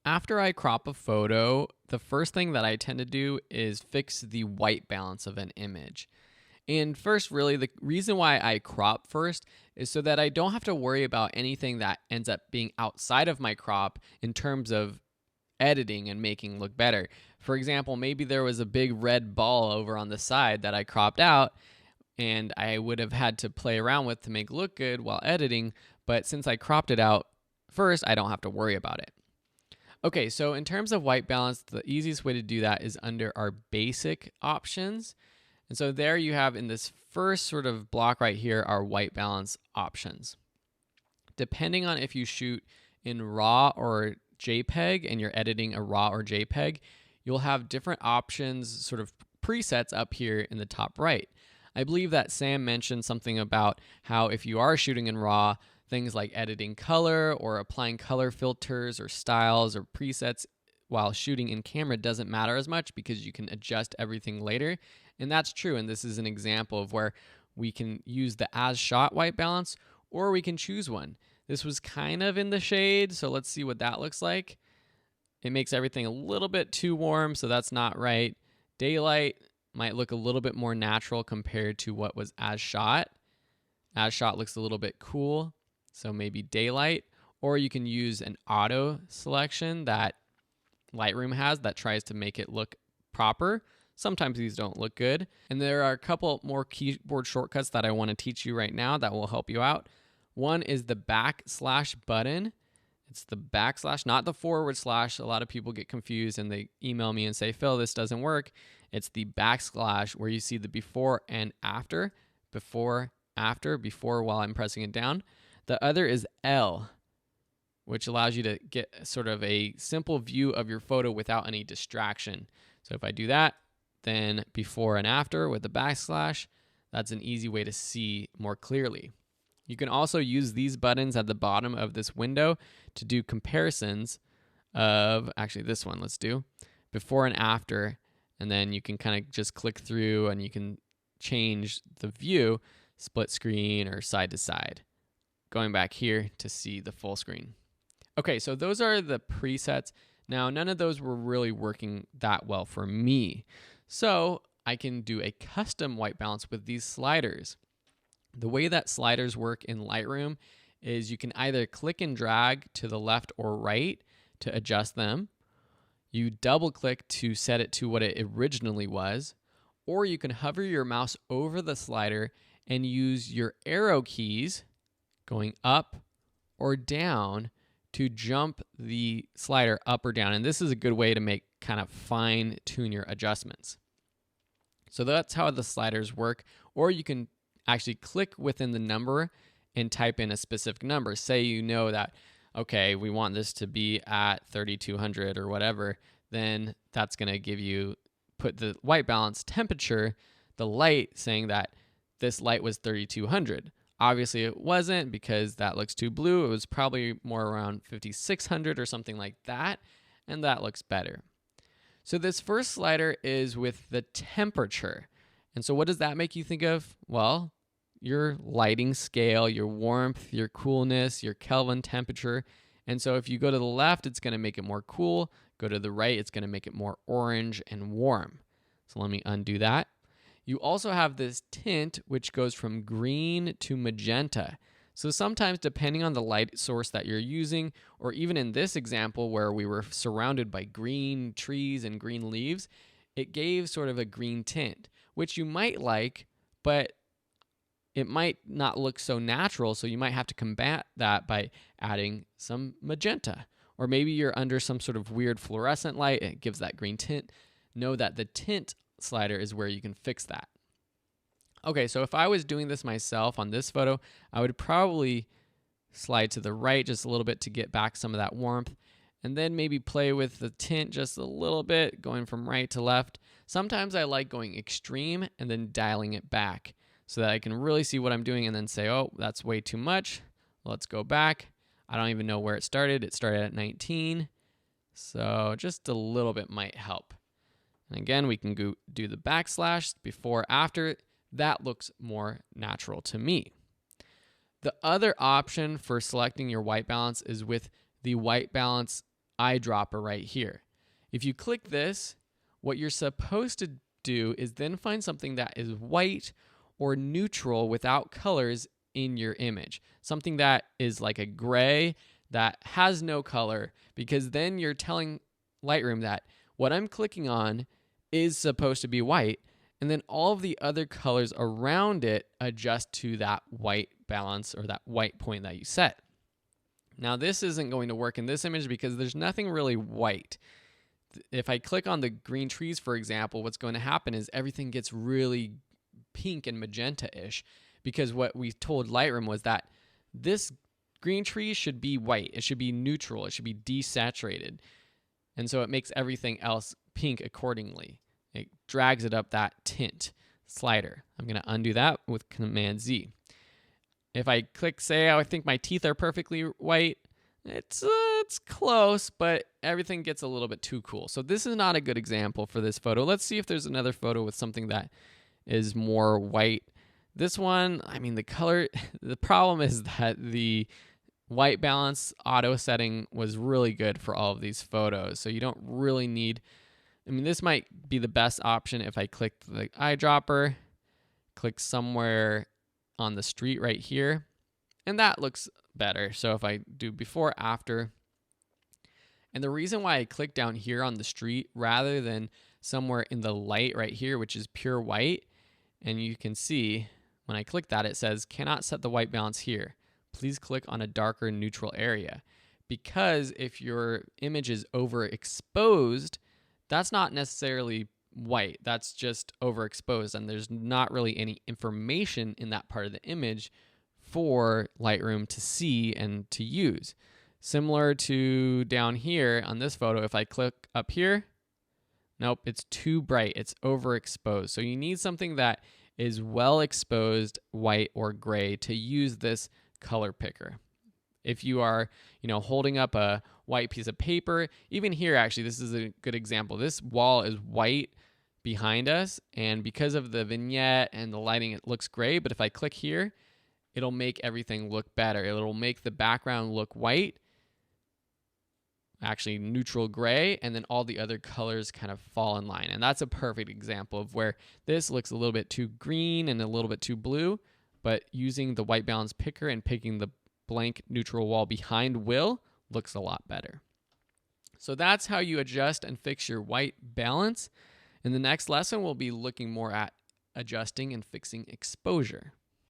After I crop a photo, the first thing that I tend to do is fix the white balance of an image. And first, really, the reason why I crop first is so that I don't have to worry about anything that ends up being outside of my crop in terms of editing and making look better. For example, maybe there was a big red ball over on the side that I cropped out and I would have had to play around with to make look good while editing, but since I cropped it out first, I don't have to worry about it. Okay, so in terms of white balance, the easiest way to do that is under our basic options. And so there you have in this first sort of block right here our white balance options. Depending on if you shoot in RAW or JPEG and you're editing a RAW or JPEG, you'll have different options, sort of presets up here in the top right. I believe that Sam mentioned something about how if you are shooting in RAW, things like editing color or applying color filters or styles or presets while shooting in camera doesn't matter as much because you can adjust everything later. And that's true. And this is an example of where we can use the as shot white balance or we can choose one. This was kind of in the shade, so let's see what that looks like. It makes everything a little bit too warm, so that's not right. Daylight might look a little bit more natural compared to what was as shot. As shot looks a little bit cool, so maybe daylight. Or you can use an auto selection that Lightroom has that tries to make it look proper. Sometimes these don't look good. And there are a couple more keyboard shortcuts that I want to teach you right now that will help you out. One is the backslash button. It's the backslash, not the forward slash. A lot of people get confused and they email me and say, Phil, this doesn't work. It's the backslash where you see the before and after, before while I'm pressing it down. The other is L, which allows you to get sort of a simple view of your photo without any distraction. So if I do that, then before and after with the backslash, that's an easy way to see more clearly. You can also use these buttons at the bottom of this window to do comparisons of, actually this one, let's do before and after, and then you can kind of just click through and you can change the view, split screen or side to side. Going back here to see the full screen. Okay, so those are the presets. Now, none of those were really working that well for me. So I can do a custom white balance with these sliders. The way that sliders work in Lightroom is you can either click and drag to the left or right to adjust them. You double click to set it to what it originally was, or you can hover your mouse over the slider and use your arrow keys going up or down to jump the slider up or down. And this is a good way to make kind of fine tune your adjustments. So that's how the sliders work. Or you can actually click within the number and type in a specific number. Say you know that, okay, we want this to be at 3200 or whatever, then that's going to give you, put the white balance temperature, the light saying that this light was 3200. Obviously it wasn't because that looks too blue. It was probably more around 5600 or something like that, and that looks better. So this first slider is with the temperature. And so what does that make you think of? Well, your lighting scale, your warmth, your coolness, your Kelvin temperature. And so if you go to the left, it's going to make it more cool. Go to the right, it's going to make it more orange and warm. So let me undo that. You also have this tint, which goes from green to magenta. So sometimes depending on the light source that you're using, or even in this example where we were surrounded by green trees and green leaves, it gave sort of a green tint, which you might like, but it might not look so natural. So you might have to combat that by adding some magenta. Or maybe you're under some sort of weird fluorescent light, and it gives that green tint. Know that the tint slider is where you can fix that. Okay, so if I was doing this myself on this photo, I would probably slide to the right just a little bit to get back some of that warmth, and then maybe play with the tint just a little bit, going from right to left. Sometimes I like going extreme and then dialing it back so that I can really see what I'm doing and then say, oh, that's way too much. Let's go back. I don't even know where it started. It started at 19. So just a little bit might help. And again, we can go do the backslash before, after. That looks more natural to me. The other option for selecting your white balance is with the white balance eyedropper right here. If you click this, what you're supposed to do is then find something that is white or neutral without colors in your image. Something that is like a gray that has no color, because then you're telling Lightroom that what I'm clicking on is supposed to be white, and then all of the other colors around it adjust to that white balance or that white point that you set. Now, this isn't going to work in this image because there's nothing really white. If I click on the green trees, for example, what's going to happen is everything gets really pink and magenta-ish, because what we told Lightroom was that this green tree should be white. It should be neutral. It should be desaturated. And so it makes everything else pink accordingly. It drags it up that tint slider. I'm going to undo that with Command Z. If I click, say, I think my teeth are perfectly white, it's close, but everything gets a little bit too cool. So this is not a good example for this photo. Let's see if there's another photo with something that is more white. This one, I mean, the color, the problem is that the white balance auto setting was really good for all of these photos. So you don't really need, I mean, this might be the best option if I click the eyedropper, click somewhere on the street right here, and that looks better. So if I do before, after, and the reason why I click down here on the street rather than somewhere in the light right here, which is pure white, and you can see when I click that, it says, cannot set the white balance here. Please click on a darker neutral area. Because if your image is overexposed, that's not necessarily white. That's just overexposed, and there's not really any information in that part of the image for Lightroom to see and to use. Similar to down here on this photo, if I click up here, nope, it's too bright. It's overexposed. So you need something that is well exposed, white or gray, to use this color picker. If you are, holding up a white piece of paper, even here, actually, this is a good example. This wall is white behind us, and because of the vignette and the lighting, it looks gray. But if I click here, it'll make everything look better. It'll make the background look white, actually neutral gray, and then all the other colors kind of fall in line. And that's a perfect example of where this looks a little bit too green and a little bit too blue, but using the white balance picker and picking the blank neutral wall behind Will looks a lot better. So that's how you adjust and fix your white balance. In the next lesson, we'll be looking more at adjusting and fixing exposure.